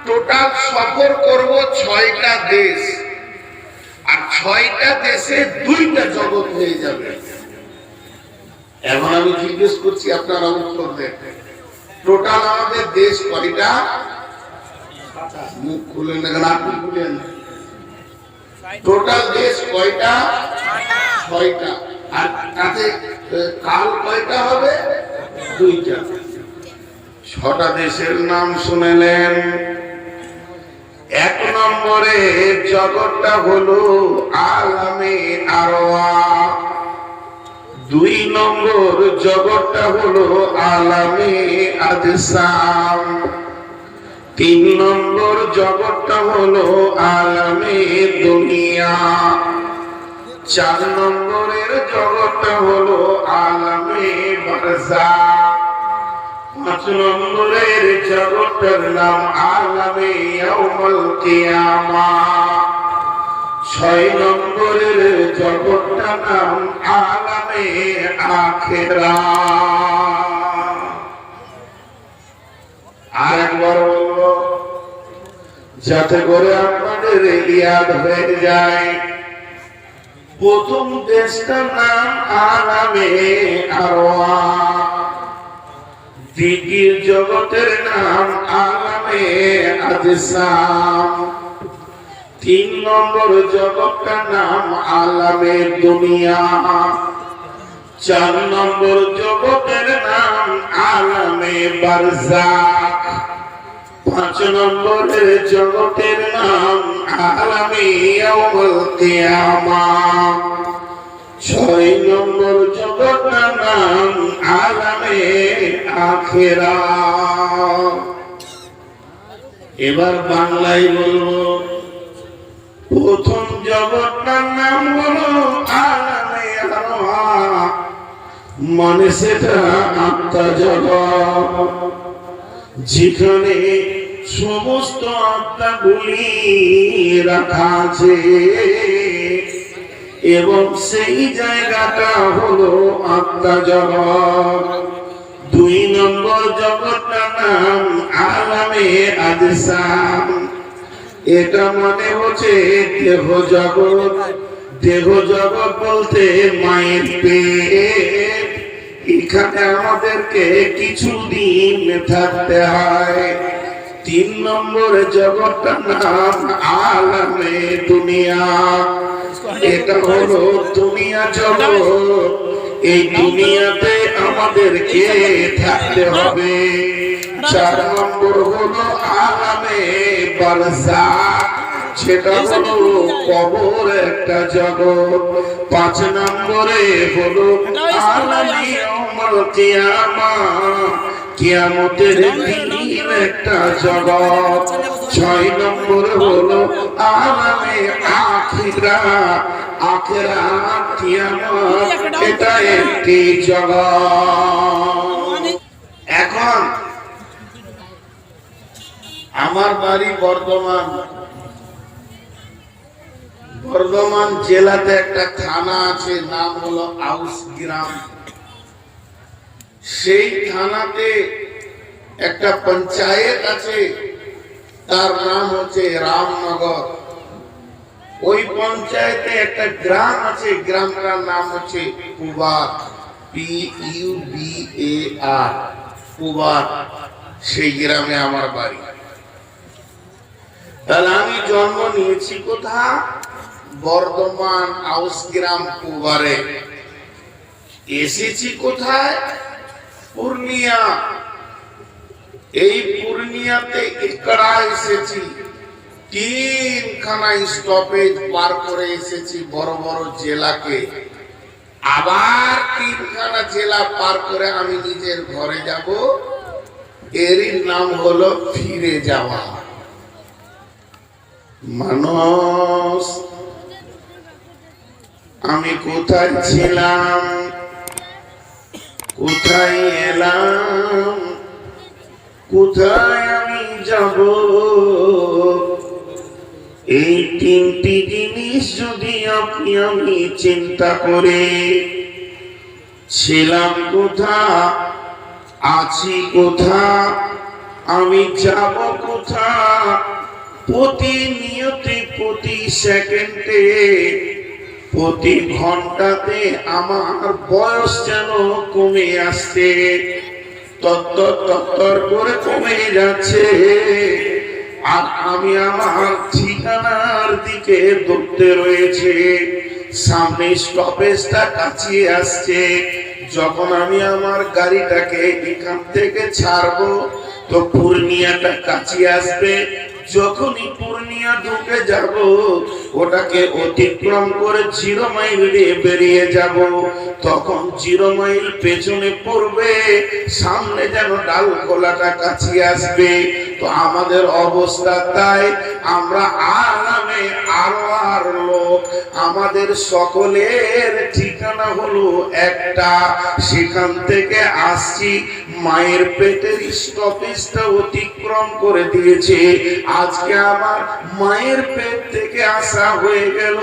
Total সফর করব 6টা দেশ, আর 6টা দেশে 2টা জগৎ হয়ে যাবে। এখন আমি জিজ্ঞেস করছি, আপনারা উত্তর দেন, টোটাল আমাদের দেশ কয়টা? মুখ খুলেন না, আপনি খুলেন। টোটাল দেশ কয়টা? 6টা। আর তাতে কাল কয়টা হবে? 2টা। 6টা দেশের নাম শুনেলেন। 1 নম্বরে জগৎটা হলো আলামে আরওয়াহ, 2 নম্বর জগৎটা হলো আলামে আজসাম, 3 নম্বর জগৎটা হলো আলামে দুনিয়া, 4 নম্বরের জগৎটা হলো আলামে বারজাখ, 5 নম্বরের জগৎটার নাম আলামে ইয়াউমুল কিয়ামাহ, 6 নম্বরের জগৎটার নাম আলামে আখিরাত। আরেকবার বলবো যাতে করে আপনাদের ইয়াদ হয়ে যায়। প্রথম দেশটার নাম আলামে আরওয়াহ, দ্বিতীয় জগতের নাম আলামে আজসাম, 3 নম্বর জগৎটার নাম আলামে দুনিয়া, 4 নম্বর জগতের নাম আলামে বারজাখ, 5 নম্বরের জগতের নাম আলামে ইয়াউমুল কিয়ামাহ, 6 নম্বর জগৎটার নাম আলামে আখিরাত। এবার বাংলায় বলবো, প্রথম জগৎটার নাম হলো আলামে আরওয়াহ, মানে সেটা আত্মা জগৎ, যেখানে সমস্ত আত্মাগুলি রাখা আছে, এবং সেই জায়গাটা হলো আত্মা জগৎ। 2 নম্বর জগৎটার নাম আলামে আজসাম, এটা মানে হচ্ছে দেহ জগৎ। দেহ জগৎ বলতে মায়ের পেট, এখানে আমাদেরকে কিছুদিন থাকতে হয়। 3 নম্বর জগৎটার নাম আলামে দুনিয়া, এটা হলো দুনিয়া জগৎ। এই দুনিয়াতে আমাদেরকে থাকতে হবে। 4 নম্বর হলো আলামে বারজাখ, সেটা হলো কবর একটা জগৎ। 5 নম্বরে হলো আলামে ইয়াউমুল কিয়ামাহ, কিয়ামতের দিন একটা জগৎ। 6 নম্বর হলো আলামে আখিরাত, আখিরাত কিয়ামত, এটা একটি জগৎ। এখন আমার বাড়ি বর্ধমান। বর্ধমান জেলাতে একটা থানা আছে, নাম হলো আউসগ্রাম। সেই থানাতে একটা পঞ্চায়েত আছে, তার নাম হচ্ছে রামনগর। ওই পঞ্চায়েতে একটা গ্রাম আছে, গ্রামটার নাম হচ্ছে পুবার, PUBAR, পুবার। সেই গ্রামে আমার বাড়ি। তাহলে আমি জন্ম নিয়েছি কোথায়? বর্ধমান আউসগ্রাম পুবারে। এসেছি কোথায়? পূর্ণিয়া। এই পূর্ণিয়াতে একড়া এসেছি, 3খানা স্টপেজ পার করে এসেছি বড় বড় জেলাকে। আবার 3খানা জেলা পার করে আমি নিজের ঘরে যাব, এরই নাম হলো ফিরে যাওয়া। মানুষ, আমি কোথায় ছিলাম, কোথায় এলাম, কোথায় আমি যাব, এই 3টি জিনিস যদি আপনি আমি চিন্তা করে, ছিলাম কোথা, আছি কোথা, আমি যাব কোথা প্রতিনিয়তে প্রতি সেকেন্ডে প্রতি ঘন্টাতে আমার বয়স যেন কমে আসছে, তত্তর করে কমে যাচ্ছে। আর আমি আমার ঠিকানার দিকে দৌড়তে রয়েছে। সামনে স্টপেজটা কাছিয়ে আসছে। যখন আমি আমার গাড়িটাকে এখান থেকে ছাড়বো তো পূর্ণিয়াটা কাছিয়ে আসবে। যখনই পূর্ণিয়া ঢুকে যাব ওটাকে অতিক্রম করে 0 মাইল দিয়ে বেরিয়ে যাব, তখন 0 মাইল পেছনে পড়বে, সামনে যেন ডাল খোলাটা কাছিয়ে আসবে। তো আমাদের অবস্থা তাই, আমরা আরামে আরো আর লোক, আমাদের সকলের ঠিকানা হলো একটা, সেখান থেকে আসছি। মায়ের পেটের স্টপেজটা অতিক্রম করে দিয়েছে। আজকে আমার মায়ের পেট থেকে আসা হয়ে গেল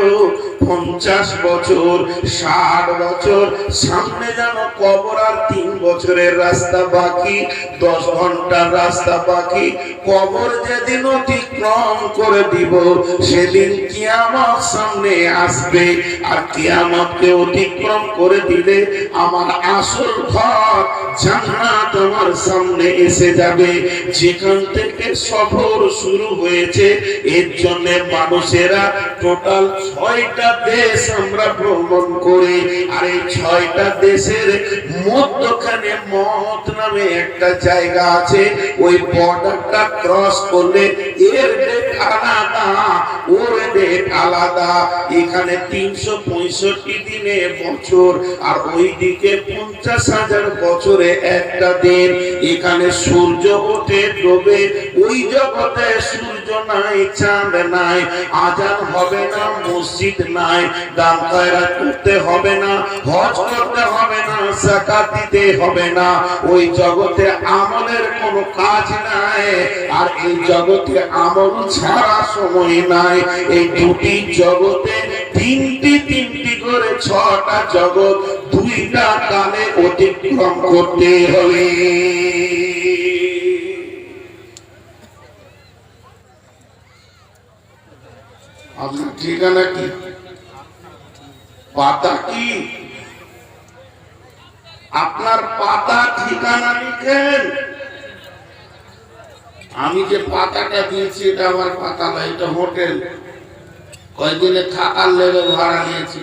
50 বছর, 60 বছর। সামনে যেন কবর আর 3 বছরের রাস্তা বাকি, 10 ঘন্টার রাস্তা বাকি। কবর যেদিন অতিক্রম করে দিব সেদিন কিয়ামত সামনে আসবে। আর কিয়ামতকে অতিক্রম করে দিলে আমার আসল ঘর জান্নাত আমার সামনে এসে যাবে। যেখান থেকে সফর শুরু হয়েছে এর জন্য মানুষেরা টোটাল 6টা দেশ আমরা ভ্রমণ করি। আর এই 6টা দেশের মধ্যখানে মত নামে একটা জায়গা আছে। ওই বর্ডারটা ক্রস করলে এর ডেট আলাদা, ওর ডেট আলাদা। এখানে 365 দিনে বছর, আর ওইদিকে 50,000 বছরে একটা দিন। এখানে সূর্য ওঠে ডোবে, ওই জগতে সূর্য নাই, চাঁদ নাই, আজান হবে না, মসজিদ নাই, দান খয়রাত করতে হবে না, হজ করতে হবে না, যাকাত দিতে হবে না। ওই জগতে আমলের কোনো কাজ নাই, আর এই জগতে আমল ছাড়া সময় নাই। এই দুটি জগতে তিনটি করে 6টা জগৎ 2টা কালে অতিক্রম করতে হবে। আপনার ঠিকানা কি? পাতা কি? আপনার পাতা ঠিকানা লিখেন। আমি যে পাতাটা দিয়েছি এটা আমার পাতা না, এটা হোটেল। কয়েকদিনে থাকার লেগে ভাড়া নিয়েছি।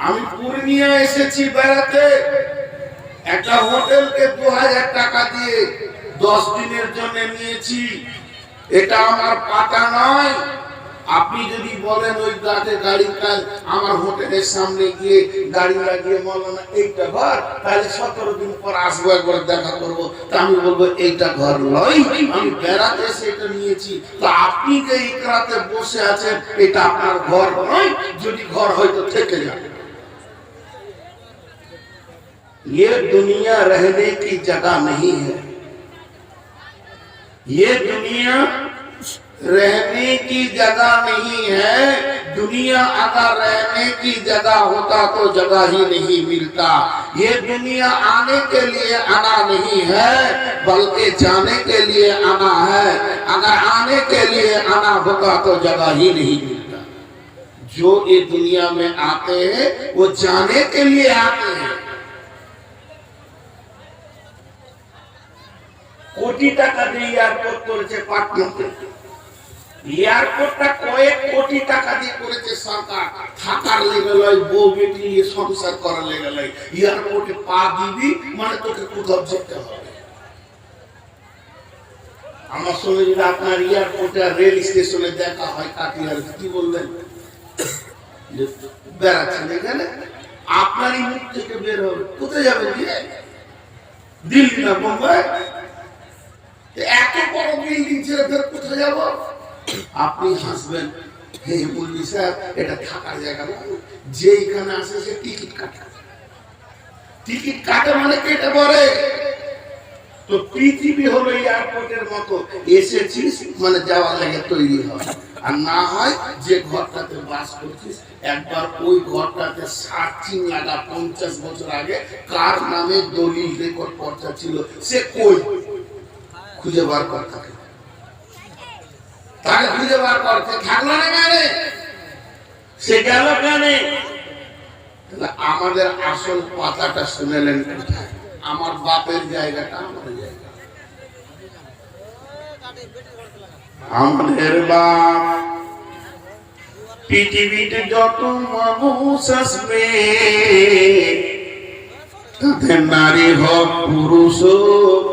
আমি পূর্ণিয়া এসেছি বেড়াতে, একটা হোটেলকে 2000 টাকা দিয়ে 10 দিনের জন্য নিয়েছি। এটা আমার পাতা নয়। আপনি যদি বলেন ওই রাতে গাড়ি কাজ আমার হোটেলের সামনে গিয়ে গাড়ি লাগিয়ে মৌলানা এইটা ঘর, তাহলে 17 দিন পর আসবো, একবার দেখা করবো। তা আমি বলবো এইটা ঘর নয়, আমি বেড়াতে সেটা নিয়েছি। তো আপনি যে ইকরাতে বসে আছেন এটা আপনার ঘর নয়। যদি ঘর হয়তো থেকে যাবে। ये दुनिया रहने की जगह नहीं है। ये दुनिया रहने की जगह नहीं है। दुनिया अगर रहने की जगह होता तो जगह ही नहीं मिलता। ये दुनिया आने के लिए आना नहीं है, बल्कि जाने के लिए आना है। अगर आने के लिए आना होता तो जगह ही नहीं मिलता। जो ये दुनिया में आते हैं वो जाने के लिए आते हैं। কোটি টাকা দিয়ে এয়ারপোর্ট করেছে পাটনাতে। এয়ারপোর্টটা কয়েক কোটি টাকা দিয়ে করেছে সরকার। থাকার লেগে লয়, বউ বেটি নিয়ে সংসার করার লেগে লয়। এয়ারপোর্টে পা দিবি মানে তোকে কোথাও যেতে হবে। আমার সঙ্গে যদি আপনার এয়ারপোর্টে রেল স্টেশনে দেখা হয় কাটিয়ার, কি বলবেন? বেড়াচ্ছেন এখানে, আপনারই মুখ থেকে বের হবে। কোথায় যাবেন? দিল্লি না বোম্বাই? এত বড় বিল্ডিং ছেড়ে ফের কোথায় যাব? আপনি হাসবেন, হে মুরগি সাহেব এটা থাকার জায়গা না। যেইখানে আসে সে টিকিট কাটে। টিকিট কাটে মানে কেটে পড়ে। তো পৃথিবী হলো এয়ারপোর্টের মতো, এসেছিস মানে যাওয়ার লাগে তৈরি হয়। আর না হয় যে ঘরটাতে বাস করছিস একবার ওই ঘরটাতে সার্চিং লাগা 50 বছর আগে কার নামে দলিল রেকর্ড পর্চা ছিল সে কই খুঁজে বার করতে থাকে, তাকে খুঁজে বার করতে থাকলো না কেন, সে গেল কেন? তাহলে আমাদের আসল পাতাটা শুনেলেন কোথায়? আমার বাপের জায়গাটা আমার জায়গা। আমাদের বাপ পৃথিবীতে যত মানুষ আসবে তাদের নারী হোক পুরুষ হোক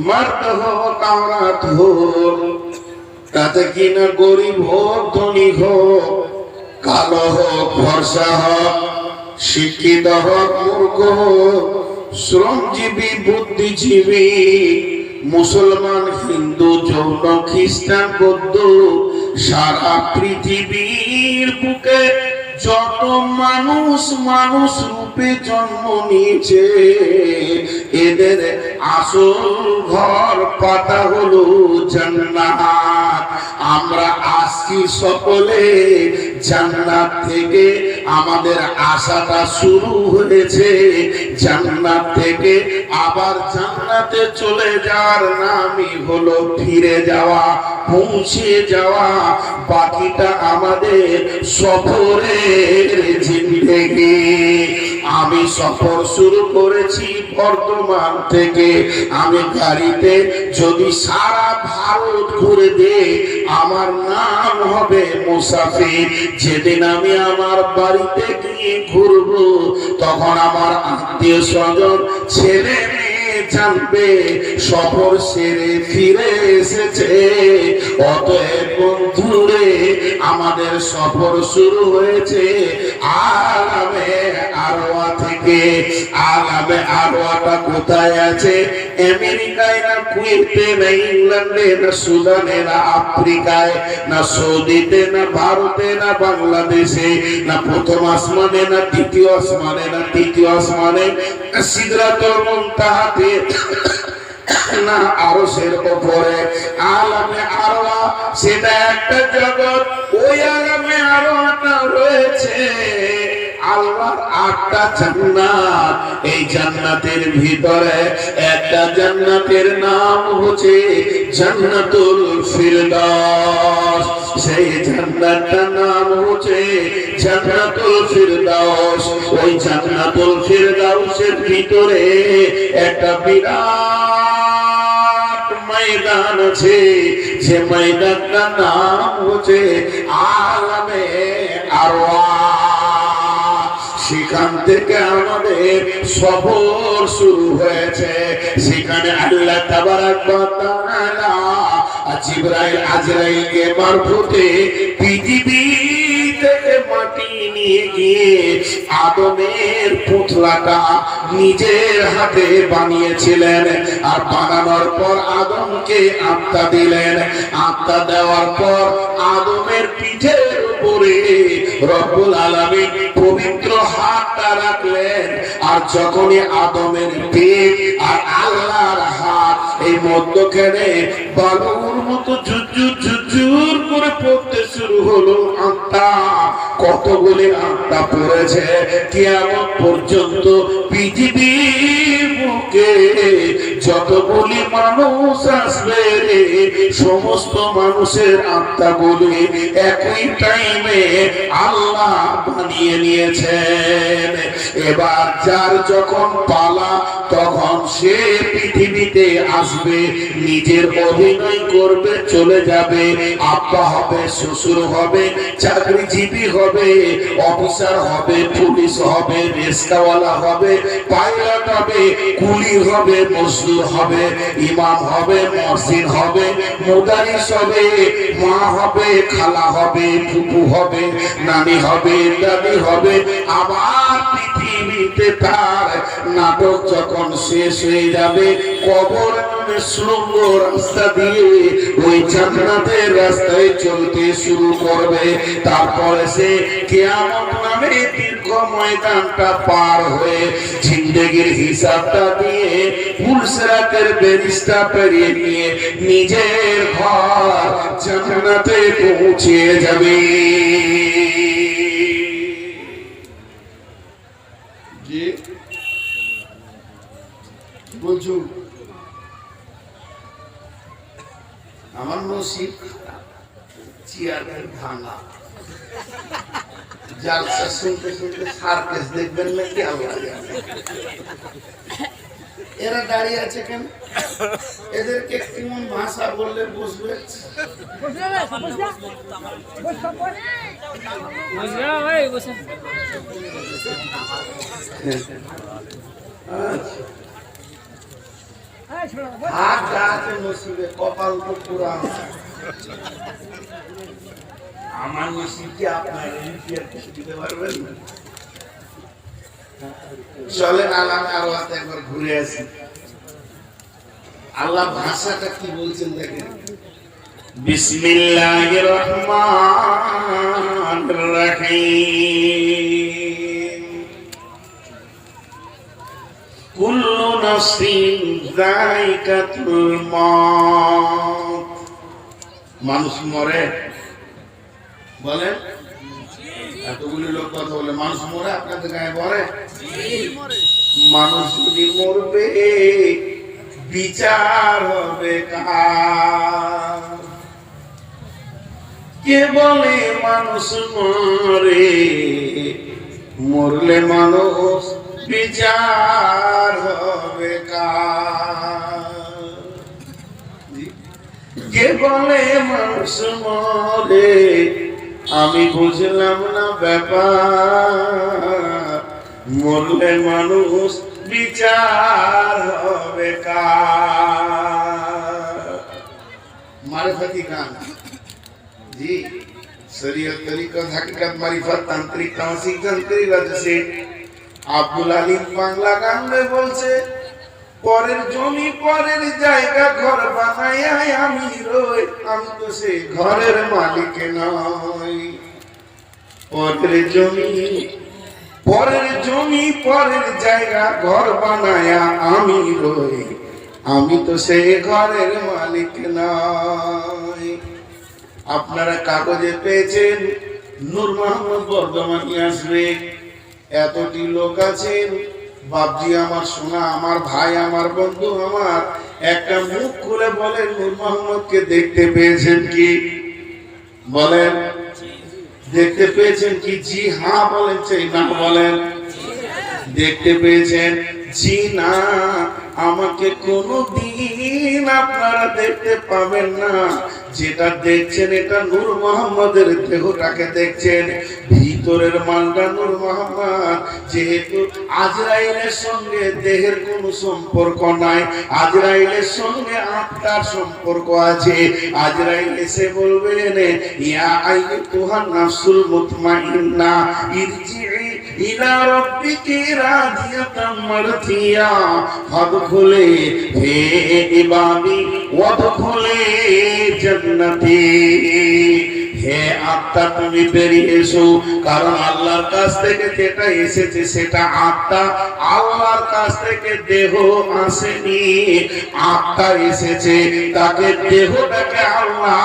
মর্দ হোক औरत হোক, তাতে কিনা গরিব হোক ধনী হোক, কালো হোক ফর্সা হোক, শিক্ষিত হোক মূর্খ হোক, শ্রমজীবী বুদ্ধিজীবী, মুসলমান হিন্দু জৈন খ্রিস্টান বৌদ্ধ, সারা পৃথিবীর বুকে যত মানুষ মানুষ রূপে জন্ম নিয়েছে এদের আসল ঘর পাতা হলো জান্নাত। আমরা আসছি সকলে জান্নাত থেকে, আমাদের আশাটা শুরু হয়েছে জান্নাত থেকে। আবার জান্নাতে চলে যাওয়ার নামই হলো ফিরে যাওয়া, পৌঁছে যাওয়া। বাকিটা আমাদের সফরের জিন্দেগি। আমি সফর শুরু করেছি বর্ধমান থেকে। আমি গাড়িতে যদি সারা ভারত ঘুরে দেই আমার নাম হবে মুসাফির। যেদিন আমি আমার বাড়িতে গিয়ে ঘুরবো তখন আমার আত্মীয় স্বজন ছেলে মেয়ে জানবে সফর সেরে ফিরে এসেছে। অতএব বন্ধুরে আমাদের সফর শুরু হয়েছে আলামে আরওয়া থেকে। আলামে আরওয়াটা কোথায় আছে? আমেরিকায় না কুয়েতে না ইংল্যান্ডে না সুদানে না আফ্রিকায় না সৌদিতে না ভারতে না বাংলাদেশে না প্রথম আসমানে না দ্বিতীয় আসমানে না তৃতীয় আসমানে না সিদরাতুল মুনতাহাতে না আরশের উপরে। আলামে আরওয়া সেটা একটা জগৎ। ওই আলামে আরওয়াটা রয়েছে আল্লাহর 8টা জান্নাত। এই জান্নাতের ভিতরে একটা জান্নাতের নাম হচ্ছে জান্নাতুল ফিরদাউস। সেই জান্নাতটার নাম হচ্ছে জান্নাতুল ফিরদাউস। ওই জান্নাতুল ফিরদাউসের ভিতরে একটা বিরাট ময়দান আছে, যে ময়দানটার নাম হচ্ছে আলামে আরওয়া। সেখান থেকে আমাদের সফর শুরু হয়েছে। সেখানে আল্লাহ তাবারাক ওয়া তাআলা জিবরাইল আজরাইলকে মারফতে পৃথিবী থেকে মাটি নিয়ে গিয়ে আদমের পুতলাটা নিজের হাতে বানিয়েছিলেন। আর বানানোর পর আদমকে আত্মা দিলেন। আত্মা দেওয়ার পর আদমের পিঠের উপরে রব্বুল আলামিন পবিত্র হাতটা রাখলেন। আর যখনই আদমের পেট আর আল্লাহর হাত এই মধ্যখানে বালুর মতো ঝুরঝুর ঝুরঝুর করে পড়তে শুরু হলো আত্মা। কতগুলি আত্মা পড়েছে কিয়ামত পর্যন্ত পৃথিবীর বুকে যতগুলি মানুষ আসবে সমস্ত মানুষের আত্মাগুলি একই টাইমে আল্লাহ বানিয়ে নিয়েছেন। এবার যার যখন পালা তখন সে পৃথিবীতে আসবে, নিজের অভিনয় করবে, চলে যাবে। আব্বা হবে, শ্বশুর হবে, চাকরিজীবী হবে, অফিসার হবে, পুলিশ হবে, রিক্সাওয়ালা হবে, পাইলট হবে, কুলি হবে, মজদুর হবে, ইমাম হবে, মসজিদ হবে, মুদারিস হবে, মা হবে, খালা হবে, ফুপু হবে, নানি হবে, দাদি হবে। আবার পৃথিবীতে তার নাটক যখন শেষ হয়ে যাবে কবর সুড়ঙ্গ রাস্তা দিয়ে ওই জান্নাতের রাস্তায় চলতে শুরু করবে। তারপরে সে কিয়ামত নামে দীর্ঘ ময়দানটা পার হয়ে জিন্দেগির হিসাবটা দিয়ে পুলসিরাতের ব্যারিজটা পেরিয়ে নিয়ে নিজের ঘর জান্নাতে পৌঁছে যাবে। বলছো নসিব চেয়ারের ভাঙা জালসা শুনতে শুনতে সার্কেস দেখবেন নাকি আল্লাহ জানে। এরা দাঁড়িয়ে আছে কেন? এদেরকে কেমন ভাষা বললে বুঝবে? হাত আছে নসিবে, কপাল তো পুরা আমার নসিবকে আপনার দিতে পারবেন না। চলেন আলাম আরো একবার ঘুরে আসি। আল্লাহ ভাষাটা কি বলছেন দেখেন। বিসমিল্লাহির রহমানির রহিম। কুল্লু নাফসিন যায়িকাতুল মউত। মানুষ মরে, বলেন এতগুলি লোক কথা বলে মানুষ মরে, আপনাদের গায়ে মরে? মানুষ যদি মরবে বিচার হবে কার? কে বলে মানুষ মরে? মরলে মানুষ বিচার হবে কার? কে বলে মানুষ মরে? আমি বুঝলাম না ব্যাপার। মরলে মানুষ বিচার হবে কার? মারিফাতি গান জি শরীয়ত তরিকত হাকিকত মারিফত তান্ত্রিক তামসিক যন্ত্রের রাজসে আব্দুল আলিম বাংলা গানে বলছে, পরের জমি পরের জায়গা ঘর বানায় আমি রই, আমি তো সে ঘরের মালিক নই। পরের জমি পরের জায়গা ঘর বানায় আমি রই, আমি তো সে ঘরের মালিক নই। আপনারা কাগজে পেয়েছেন নূর মোহাম্মদ বর্ধমানি আসবে, এতটি লোক আছেন। বাপজি আমার সোনা, আমার ভাই, আমার বন্ধু, আমার একটা মুখ খুলে বলেন নূর মোহাম্মদকে দেখতে পেয়েছেন কি? বলেন দেখতে পেয়েছেন কি? জি হ্যাঁ বলেন, চাই না বলেন দেখতে পেয়েছেন? জি না। আমাকে কোনদিন আপনারা দেখতে পাবেন না। যেটা দেখছেন এটা নূর মোহাম্মদের দেহটাকে দেখছেন, ভিতরের মালটা নূর মোহাম্মদ। যেহেতু আজরাইলের সঙ্গে দেহের কোনো সম্পর্ক নাই, আজরাইলের সঙ্গে আত্মার সম্পর্ক আছে। আজরাইল এসে বলবেন, ইয়া আইয়ুহান নাফসুল মুতমাইন্না ইরজিই ইলা রাব্বিকি রাদিয়াতাম মারদিয়া ফাদখুলি ফি ইবাদি ওয়াদখুলি জান্নাতি। হে আত্মা তুমি বেরিয়ে এসো, কারণ আল্লাহর কাছ থেকে যেটা এসেছে সেটা আত্মা, আল্লাহর কাছ থেকে দেহ আসেনি। আত্মা এসেছে, তাকে দেহটাকে আল্লাহ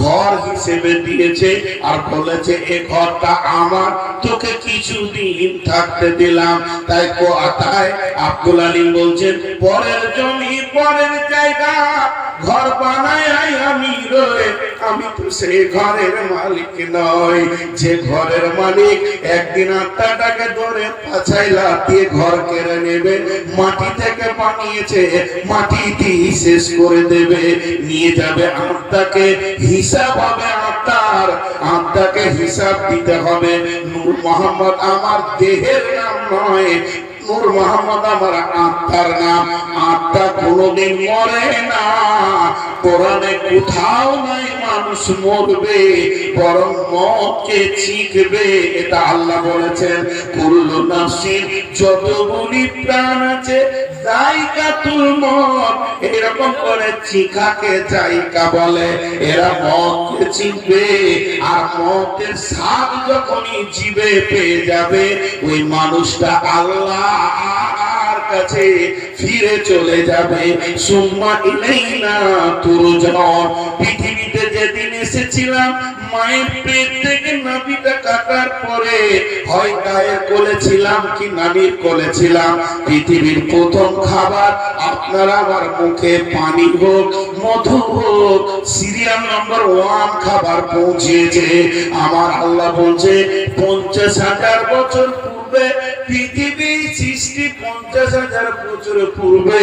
ঘর হিসেবে দিয়েছে আর বলেছে এ ঘরটা আমার, তোকে কিছুদিন থাকতে দিলাম। তাই কথায় আব্দুল আলিম বলছেন, পরের জমি পরের জায়গা ঘর বানায় আমি রই, আমি তো সেই ঘরের মালিক নই। যে ঘরের মালিক একদিন আত্মাটাকে ধরে পাছায় লাথিয়ে ঘর কেড়ে নেবে, মাটি থেকে বানিয়েছে মাটি দিয়ে শেষ করে দেবে, নিয়ে যাবে আত্মাকে। হিসাব হবে আত্মার, আত্মাকে হিসাব দিতে হবে। নূর মোহাম্মদ আমার দেহের নাম নয়, নূর মোহাম্মদ আমার আত্মার নাম। আত্মা কোনদিন মরে না, কোরআনে কোথাও নাই মানুষ মরবে, বরং মওতকে চিখবে। এটা আল্লাহ বলেছেন, কুল্লু নাফসিন, যতগুলি প্রাণ আছে যায়িকাতুল মউত। এরকম করে চিখাকে জায়গা বলে, এরা মওতকে চিখবে। আর মওতের স্বাদ যখনই জিভে পেয়ে যাবে, ওই মানুষটা আল্লাহর কাছে ফিরে চলে যাবে। সুম্মা ইলাইনা তুরজাউন। পৃথিবীতে যেদিন এসেছে বুঝেছিলাম মায়ের পেট থেকে নাভিটা কাটার পরে হয় গায়ের কোলে ছিলাম কি নানির কোলে ছিলাম। পৃথিবীর প্রথম খাবার আপনার আমার মুখে পানি হোক, মধু হোক, সিরিয়াল নম্বর 1 খাবার পৌঁছেছে। আমার আল্লাহ বলছে 50,000 বছর পূর্বে পৃথিবী সৃষ্টি, 50,000 বছর পূর্বে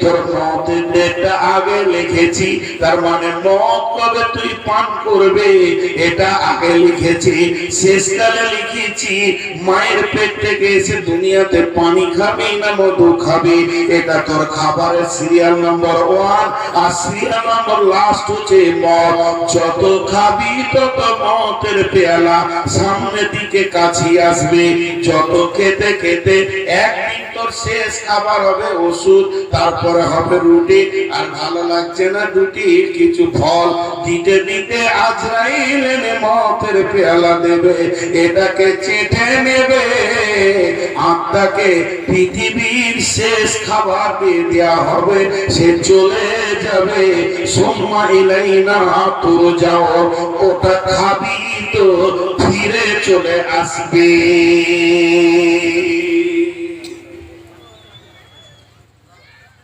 তোর মতের ডেটটা আগে লিখেছি। তার মানে মত কবে তুই পান করবে এটা আগে লিখেছি। শেষকালে লিখেছি মায়ের পেট থেকে এসে দুনিয়াতে পানি খাবি না মধু খাবি, এটা তোর খাবারের সিরিয়াল নম্বর 1। আর সিরিয়াল নম্বর লাস্ট হচ্ছে মদ। যত খাবি তত মতের পেয়ালা সামনের দিকে কাছে আসবে। যত খেতে খেতে একদিন তোর শেষ খাবার হবে ওষুধ, তারপরে হবে রুটি। আর ভালো লাগছে না রুটি, কিছু ফল দিতে দিতে আজরাইল এনে মতের পেয়ালা দেবে, এটাকে চেটে নেবে, আত্মাকে পৃথিবীর শেষ খাবার দিয়ে দেওয়া হবে, সে চলে যাবে। সোম্মা ইলাইনা তুরজাও, ওটা খাবি তো ফিরে চলে আসবে।